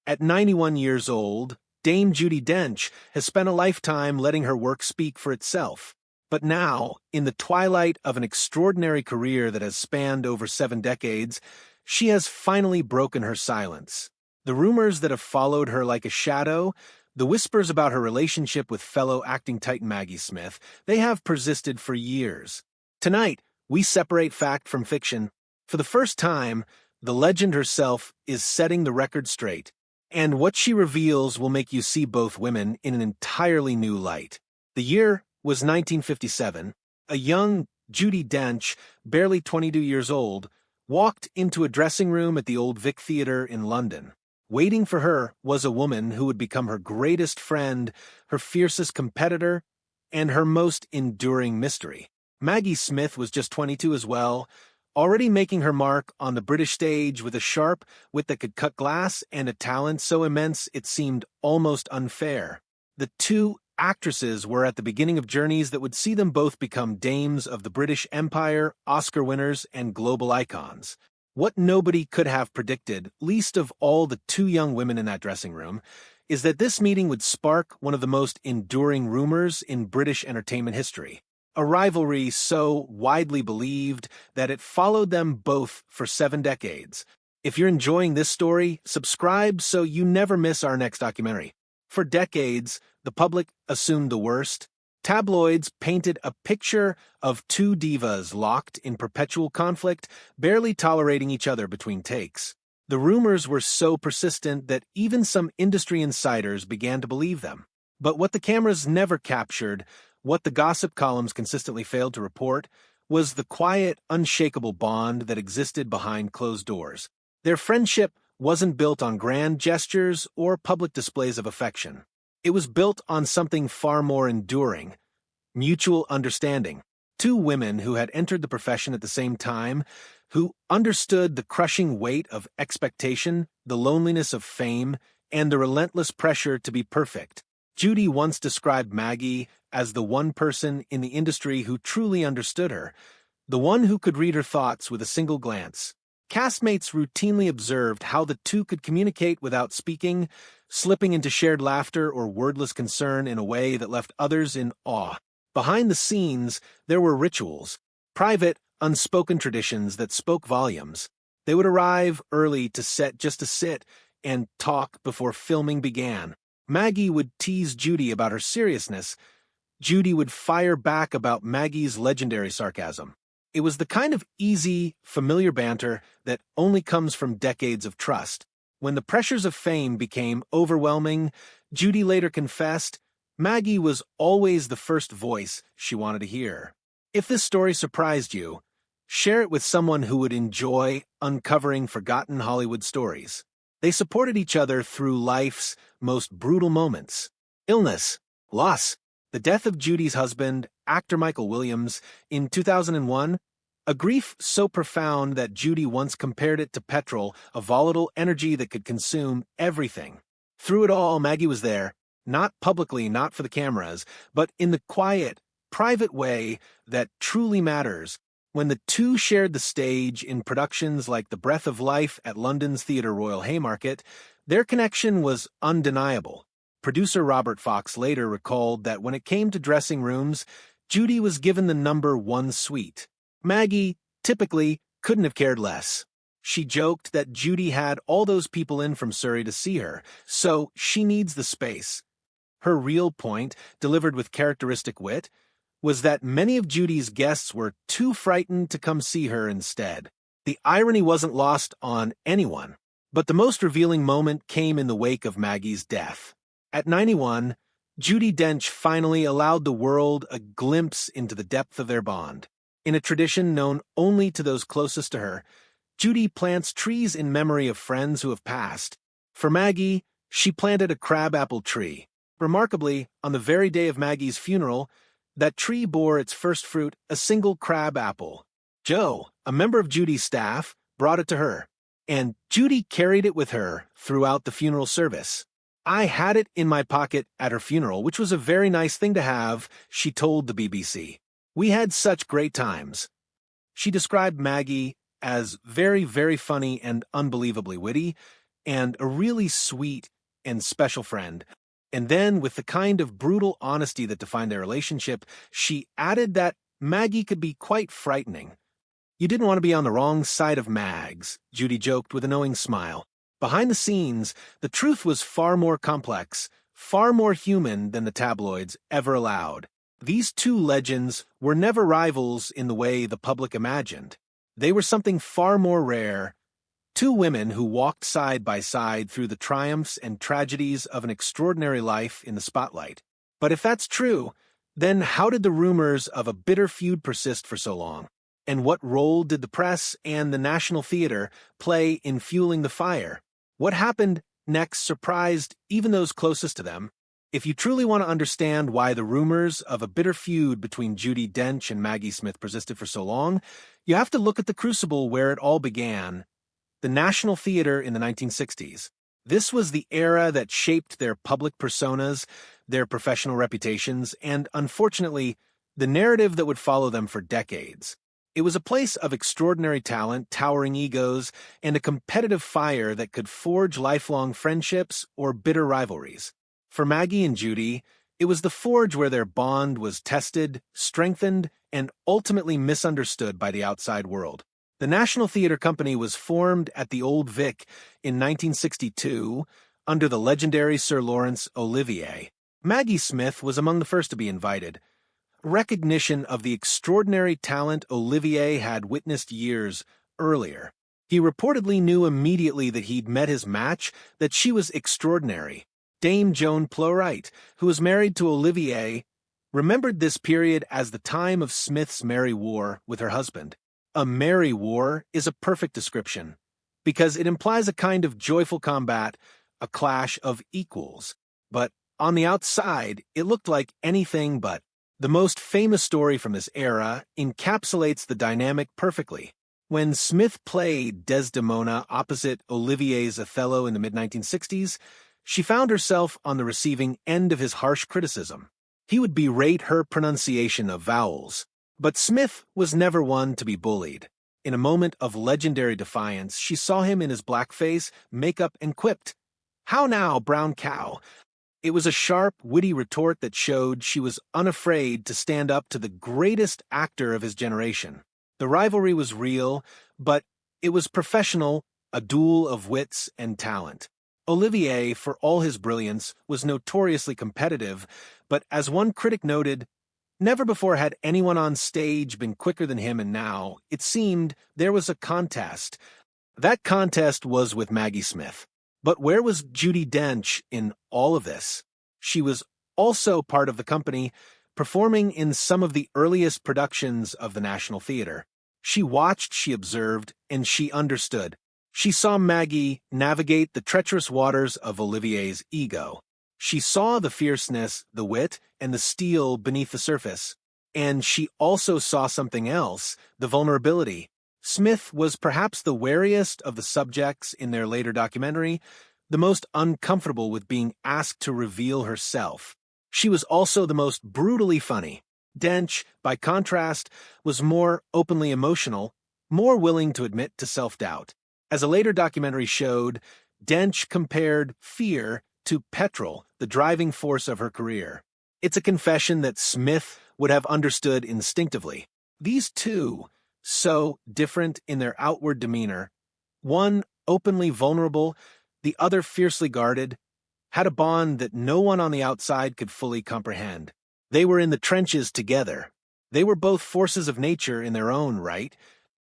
At 91 years old, Dame Judi Dench has spent a lifetime letting her work speak for itself. But now, in the twilight of an extraordinary career that has spanned over 7 decades, she has finally broken her silence. The rumors that have followed her like a shadow, the whispers about her relationship with fellow acting titan Maggie Smith, they have persisted for years. Tonight, we separate fact from fiction. For the first time, the legend herself is setting the record straight, and what she reveals will make you see both women in an entirely new light. The year was 1957. A young Judi Dench, barely 22 years old, walked into a dressing room at the Old Vic Theatre in London. Waiting for her was a woman who would become her greatest friend, her fiercest competitor, and her most enduring mystery. Maggie Smith was just 22 as well, already making her mark on the British stage with a sharp wit that could cut glass and a talent so immense it seemed almost unfair. The two actresses were at the beginning of journeys that would see them both become dames of the British Empire, Oscar winners, and global icons. What nobody could have predicted, least of all the two young women in that dressing room, is that this meeting would spark one of the most enduring rumors in British entertainment history. A rivalry so widely believed that it followed them both for 7 decades. If you're enjoying this story, subscribe so you never miss our next documentary. For decades, the public assumed the worst. Tabloids painted a picture of two divas locked in perpetual conflict, barely tolerating each other between takes. The rumors were so persistent that even some industry insiders began to believe them. But what the cameras never captured, what the gossip columns consistently failed to report, was the quiet, unshakable bond that existed behind closed doors. Their friendship wasn't built on grand gestures or public displays of affection. It was built on something far more enduring: mutual understanding. Two women who had entered the profession at the same time, who understood the crushing weight of expectation, the loneliness of fame, and the relentless pressure to be perfect. Judi once described Maggie as the one person in the industry who truly understood her, the one who could read her thoughts with a single glance. Castmates routinely observed how the two could communicate without speaking, slipping into shared laughter or wordless concern in a way that left others in awe. Behind the scenes, there were rituals, private, unspoken traditions that spoke volumes. They would arrive early to set just to sit and talk before filming began. Maggie would tease Judi about her seriousness. Judi would fire back about Maggie's legendary sarcasm. It was the kind of easy, familiar banter that only comes from decades of trust. When the pressures of fame became overwhelming, Judi later confessed, Maggie was always the first voice she wanted to hear. If this story surprised you, share it with someone who would enjoy uncovering forgotten Hollywood stories. They supported each other through life's most brutal moments: illness, loss, the death of Judi's husband, actor Michael Williams, in 2001, a grief so profound that Judi once compared it to petrol, a volatile energy that could consume everything. Through it all, Maggie was there, not publicly, not for the cameras, but in the quiet, private way that truly matters. When the two shared the stage in productions like The Breath of Life at London's Theatre Royal Haymarket, their connection was undeniable. Producer Robert Fox later recalled that when it came to dressing rooms, Judi was given the number 1 suite. Maggie, typically, couldn't have cared less. She joked that Judi had all those people in from Surrey to see her, so she needs the space. Her real point, delivered with characteristic wit, was that many of Judi's guests were too frightened to come see her instead. The irony wasn't lost on anyone, but the most revealing moment came in the wake of Maggie's death. At 91, Judi Dench finally allowed the world a glimpse into the depth of their bond. In a tradition known only to those closest to her, Judi plants trees in memory of friends who have passed. For Maggie, she planted a crabapple tree. Remarkably, on the very day of Maggie's funeral, that tree bore its first fruit, a single crab apple. Joe, a member of Judi's staff, brought it to her, and Judi carried it with her throughout the funeral service. I had it in my pocket at her funeral, which was a very nice thing to have, she told the BBC. We had such great times. She described Maggie as very, very funny and unbelievably witty. and a really sweet and special friend. And then, with the kind of brutal honesty that defined their relationship, she added that Maggie could be quite frightening. You didn't want to be on the wrong side of Mags, Judi joked with a knowing smile. Behind the scenes, the truth was far more complex, far more human than the tabloids ever allowed. These two legends were never rivals in the way the public imagined. They were something far more rare, two women who walked side by side through the triumphs and tragedies of an extraordinary life in the spotlight. But if that's true, then how did the rumors of a bitter feud persist for so long? And what role did the press and the National Theater play in fueling the fire? What happened next surprised even those closest to them. If you truly want to understand why the rumors of a bitter feud between Judi Dench and Maggie Smith persisted for so long, you have to look at the crucible where it all began, the National Theater in the 1960s. This was the era that shaped their public personas, their professional reputations, and, unfortunately, the narrative that would follow them for decades. It was a place of extraordinary talent, towering egos, and a competitive fire that could forge lifelong friendships or bitter rivalries. For Maggie and Judi, it was the forge where their bond was tested, strengthened, and ultimately misunderstood by the outside world. The National Theater Company was formed at the Old Vic in 1962 under the legendary Sir Laurence Olivier. Maggie Smith was among the first to be invited. Recognition of the extraordinary talent Olivier had witnessed years earlier. He reportedly knew immediately that he'd met his match, that she was extraordinary. Dame Joan Plowright, who was married to Olivier, remembered this period as the time of Smith's merry war with her husband. A merry war is a perfect description, because it implies a kind of joyful combat, a clash of equals. But on the outside, it looked like anything but. The most famous story from this era encapsulates the dynamic perfectly. When Smith played Desdemona opposite Olivier's Othello in the mid-1960s, she found herself on the receiving end of his harsh criticism. He would berate her pronunciation of vowels. But Smith was never one to be bullied. In a moment of legendary defiance, she saw him in his blackface, makeup, and quipped, "How now, brown cow?" It was a sharp, witty retort that showed she was unafraid to stand up to the greatest actor of his generation. The rivalry was real, but it was professional, a duel of wits and talent. Olivier, for all his brilliance, was notoriously competitive, but as one critic noted, never before had anyone on stage been quicker than him, and now, it seemed, there was a contest. That contest was with Maggie Smith. But where was Judi Dench in all of this? She was also part of the company, performing in some of the earliest productions of the National Theater. She watched, she observed, and she understood. She saw Maggie navigate the treacherous waters of Olivier's ego. She saw the fierceness, the wit, and the steel beneath the surface. And she also saw something else, the vulnerability. Smith was perhaps the wariest of the subjects in their later documentary, the most uncomfortable with being asked to reveal herself. She was also the most brutally funny. Dench, by contrast, was more openly emotional, more willing to admit to self-doubt. As a later documentary showed, Dench compared fear to petrol, the driving force of her career. It's a confession that Smith would have understood instinctively. These two, so different in their outward demeanor, one openly vulnerable, the other fiercely guarded, had a bond that no one on the outside could fully comprehend. They were in the trenches together. They were both forces of nature in their own right.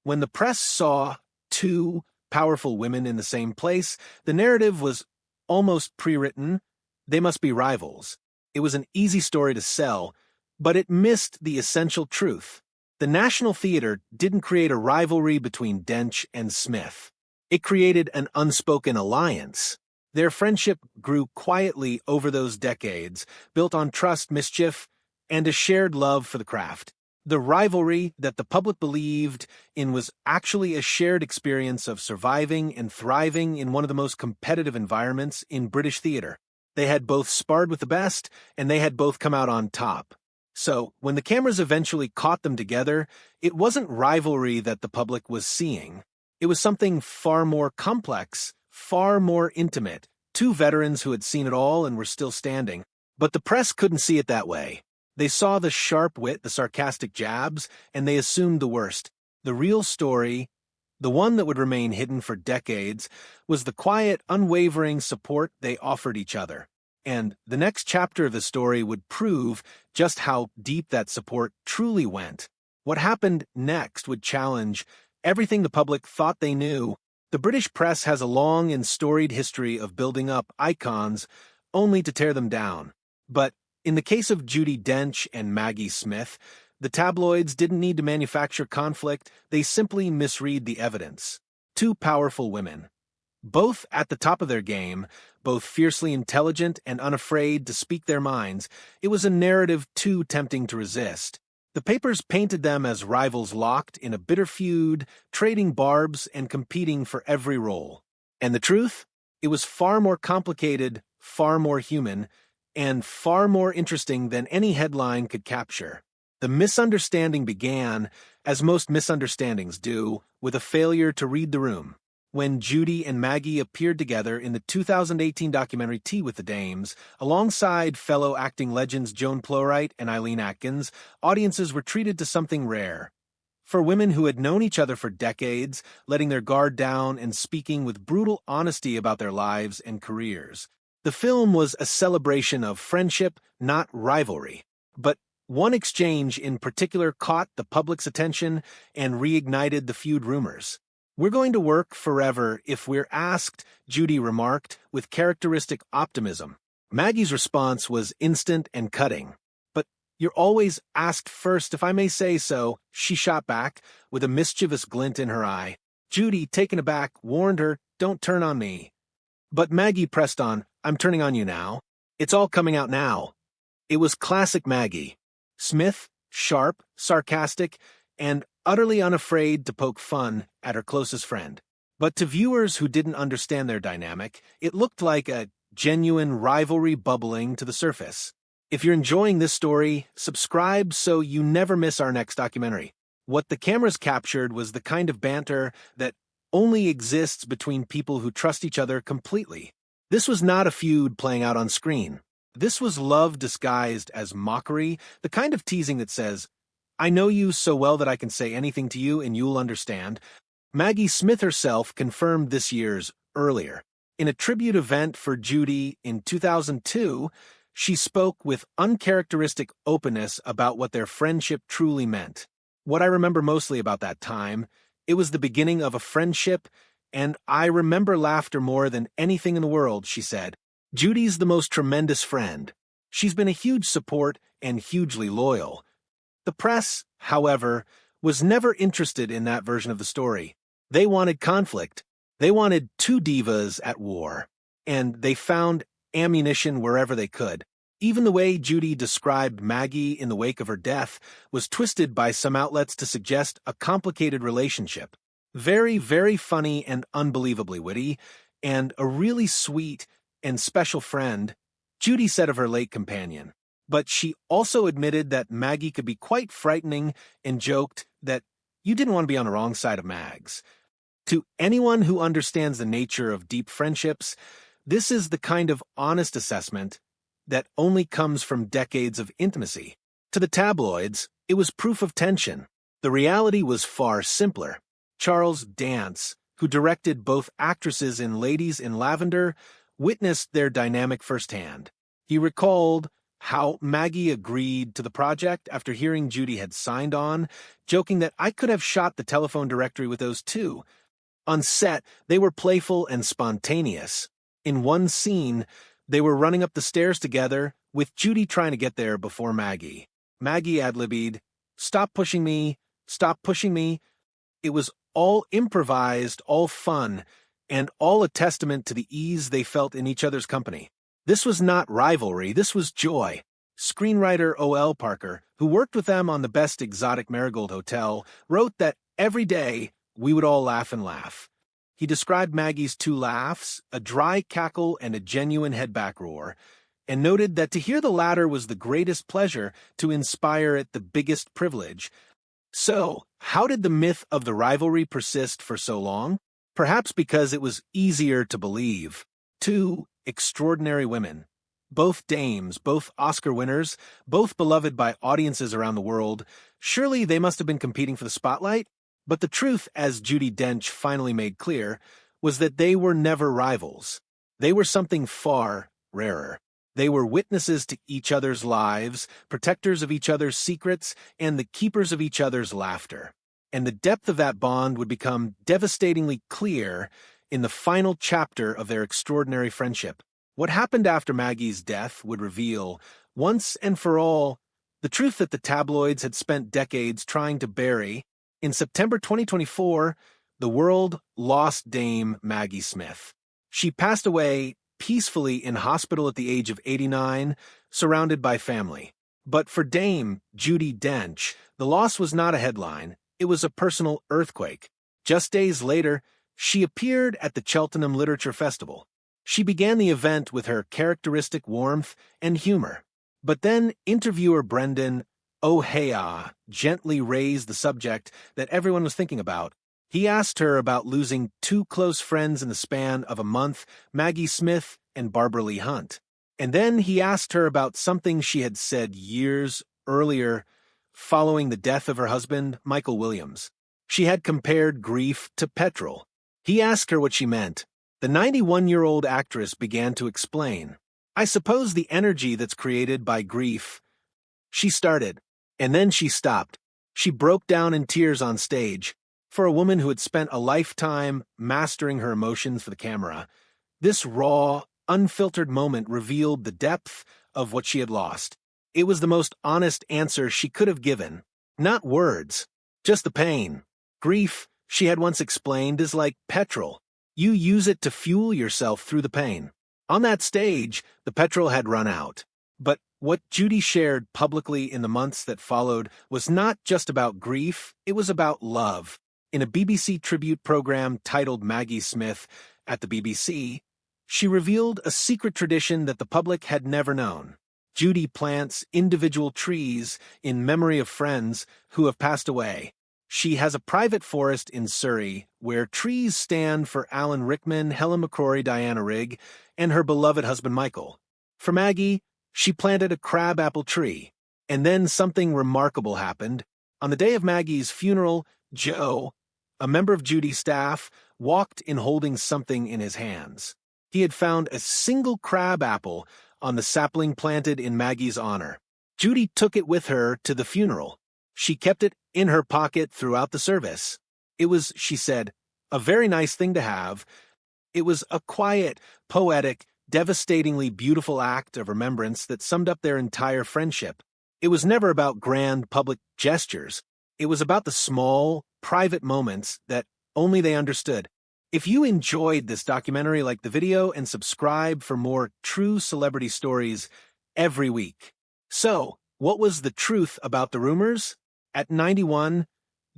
When the press saw two powerful women in the same place, the narrative was almost pre-written. They must be rivals. It was an easy story to sell, but it missed the essential truth. The National Theater didn't create a rivalry between Dench and Smith. It created an unspoken alliance. Their friendship grew quietly over those decades, built on trust, mischief, and a shared love for the craft. The rivalry that the public believed in was actually a shared experience of surviving and thriving in one of the most competitive environments in British theater. They had both sparred with the best, and they had both come out on top. So, when the cameras eventually caught them together, it wasn't rivalry that the public was seeing. It was something far more complex, far more intimate, two veterans who had seen it all and were still standing. But the press couldn't see it that way. They saw the sharp wit, the sarcastic jabs, and they assumed the worst. The real story, the one that would remain hidden for decades, was the quiet, unwavering support they offered each other. And the next chapter of the story would prove just how deep that support truly went. What happened next would challenge everything the public thought they knew. The British press has a long and storied history of building up icons only to tear them down. But in the case of Judi Dench and Maggie Smith, the tabloids didn't need to manufacture conflict, they simply misread the evidence. Two powerful women, both at the top of their game, both fiercely intelligent and unafraid to speak their minds. It was a narrative too tempting to resist. The papers painted them as rivals locked in a bitter feud, trading barbs and competing for every role. And the truth? It was far more complicated, far more human, and far more interesting than any headline could capture. The misunderstanding began, as most misunderstandings do, with a failure to read the room. When Judi and Maggie appeared together in the 2018 documentary Tea with the Dames, alongside fellow acting legends Joan Plowright and Eileen Atkins, audiences were treated to something rare. For women who had known each other for decades, letting their guard down and speaking with brutal honesty about their lives and careers. The film was a celebration of friendship, not rivalry. But one exchange in particular caught the public's attention and reignited the feud rumors. "We're going to work forever if we're asked," Judi remarked with characteristic optimism. Maggie's response was instant and cutting. "But you're always asked first, if I may say so," she shot back, with a mischievous glint in her eye. Judi, taken aback, warned her, "Don't turn on me." But Maggie pressed on, "I'm turning on you now. It's all coming out now." It was classic Maggie. Smith, sharp, sarcastic, and utterly unafraid to poke fun at her closest friend. But to viewers who didn't understand their dynamic, it looked like a genuine rivalry bubbling to the surface. If you're enjoying this story, subscribe so you never miss our next documentary. What the cameras captured was the kind of banter that only exists between people who trust each other completely. This was not a feud playing out on screen. This was love disguised as mockery, the kind of teasing that says, "I know you so well that I can say anything to you and you'll understand." Maggie Smith herself confirmed this year's earlier. In a tribute event for Judi in 2002, she spoke with uncharacteristic openness about what their friendship truly meant. "What I remember mostly about that time, it was the beginning of a friendship, and I remember laughter more than anything in the world," she said. "Judi's the most tremendous friend. She's been a huge support and hugely loyal." The press, however, was never interested in that version of the story. They wanted conflict. They wanted two divas at war. And they found ammunition wherever they could. Even the way Judi described Maggie in the wake of her death was twisted by some outlets to suggest a complicated relationship. Very, very funny and unbelievably witty, and a really sweet and special friend, Judi said of her late companion. But she also admitted that Maggie could be quite frightening and joked that you didn't want to be on the wrong side of Mags. To anyone who understands the nature of deep friendships, this is the kind of honest assessment that only comes from decades of intimacy. To the tabloids, it was proof of tension. The reality was far simpler. Charles Dance, who directed both actresses in Ladies in Lavender, witnessed their dynamic firsthand. He recalled how Maggie agreed to the project after hearing Judi had signed on, joking that "I could have shot the telephone directory with those two." On set, they were playful and spontaneous. In one scene, they were running up the stairs together, with Judi trying to get there before Maggie. Maggie ad-libbed, "Stop pushing me, stop pushing me." It was all improvised, all fun, and all a testament to the ease they felt in each other's company. This was not rivalry, this was joy. Screenwriter O.L. Parker, who worked with them on The Best Exotic Marigold Hotel, wrote that every day we would all laugh and laugh. He described Maggie's two laughs, a dry cackle and a genuine head-back roar, and noted that to hear the latter was the greatest pleasure, to inspire it the biggest privilege. So, how did the myth of the rivalry persist for so long? Perhaps because it was easier to believe. Two extraordinary women. Both dames, both Oscar winners, both beloved by audiences around the world. Surely they must have been competing for the spotlight? But the truth, as Judi Dench finally made clear, was that they were never rivals. They were something far rarer. They were witnesses to each other's lives, protectors of each other's secrets, and the keepers of each other's laughter. And the depth of that bond would become devastatingly clear in the final chapter of their extraordinary friendship. What happened after Maggie's death would reveal, once and for all, the truth that the tabloids had spent decades trying to bury. In September 2024, the world lost Dame Maggie Smith. She passed away peacefully in hospital at the age of 89, surrounded by family. But for Dame Judi Dench, the loss was not a headline, it was a personal earthquake. Just days later, she appeared at the Cheltenham Literature Festival. She began the event with her characteristic warmth and humor. But then interviewer Brendan O'Hea gently raised the subject that everyone was thinking about. He asked her about losing two close friends in the span of a month, Maggie Smith and Barbara Lee Hunt. And then he asked her about something she had said years earlier following the death of her husband, Michael Williams. She had compared grief to petrol. He asked her what she meant. The 91-year-old actress began to explain. I suppose the energy that's created by grief. She started, and then she stopped. She broke down in tears on stage. For a woman who had spent a lifetime mastering her emotions for the camera, this raw, unfiltered moment revealed the depth of what she had lost. It was the most honest answer she could have given. Not words, just the pain. Grief, she had once explained, is like petrol. You use it to fuel yourself through the pain. On that stage, the petrol had run out. But what Judi shared publicly in the months that followed was not just about grief, it was about love. In a BBC tribute program titled Maggie Smith at the BBC, she revealed a secret tradition that the public had never known. Judi plants individual trees in memory of friends who have passed away. She has a private forest in Surrey where trees stand for Alan Rickman, Helen McCrory, Diana Rigg, and her beloved husband Michael. For Maggie, she planted a crabapple tree. And then something remarkable happened. On the day of Maggie's funeral, Joe, a member of Judi's staff, walked in holding something in his hands. He had found a single crabapple on the sapling planted in Maggie's honor. Judi took it with her to the funeral. She kept it in her pocket throughout the service. It was, she said, a very nice thing to have. It was a quiet, poetic, devastatingly beautiful act of remembrance that summed up their entire friendship. It was never about grand public gestures. It was about the small, private moments that only they understood. If you enjoyed this documentary, like the video and subscribe for more true celebrity stories every week. So, what was the truth about the rumors? At 91,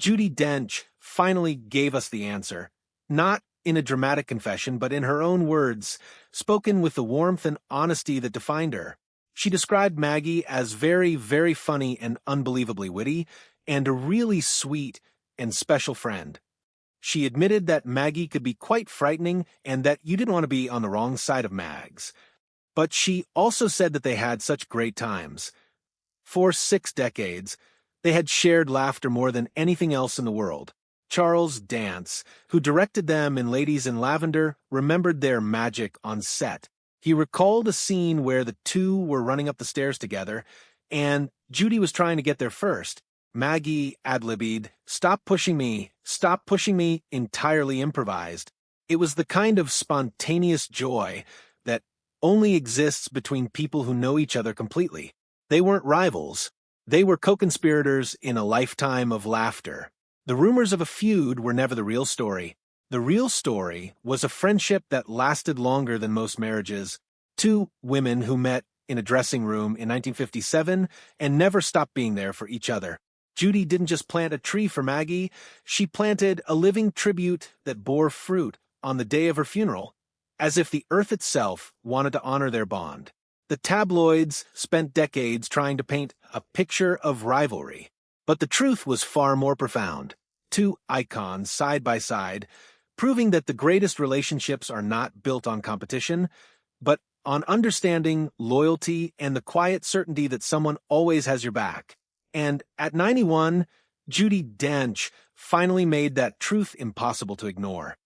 Judi Dench finally gave us the answer. Not in a dramatic confession, but in her own words, spoken with the warmth and honesty that defined her. She described Maggie as very, very funny and unbelievably witty, and a really sweet and special friend. She admitted that Maggie could be quite frightening and that you didn't want to be on the wrong side of Mags. But she also said that they had such great times. For 6 decades, they had shared laughter more than anything else in the world. Charles Dance, who directed them in Ladies in Lavender, remembered their magic on set. He recalled a scene where the two were running up the stairs together, and Judi was trying to get there first. Maggie ad-libbed, stop pushing me, entirely improvised. It was the kind of spontaneous joy that only exists between people who know each other completely. They weren't rivals. They were co-conspirators in a lifetime of laughter. The rumors of a feud were never the real story. The real story was a friendship that lasted longer than most marriages. Two women who met in a dressing room in 1957 and never stopped being there for each other. Judi didn't just plant a tree for Maggie, she planted a living tribute that bore fruit on the day of her funeral, as if the earth itself wanted to honor their bond. The tabloids spent decades trying to paint a picture of rivalry, but the truth was far more profound. Two icons side by side, proving that the greatest relationships are not built on competition, but on understanding, loyalty, and the quiet certainty that someone always has your back. And at 91, Judi Dench finally made that truth impossible to ignore.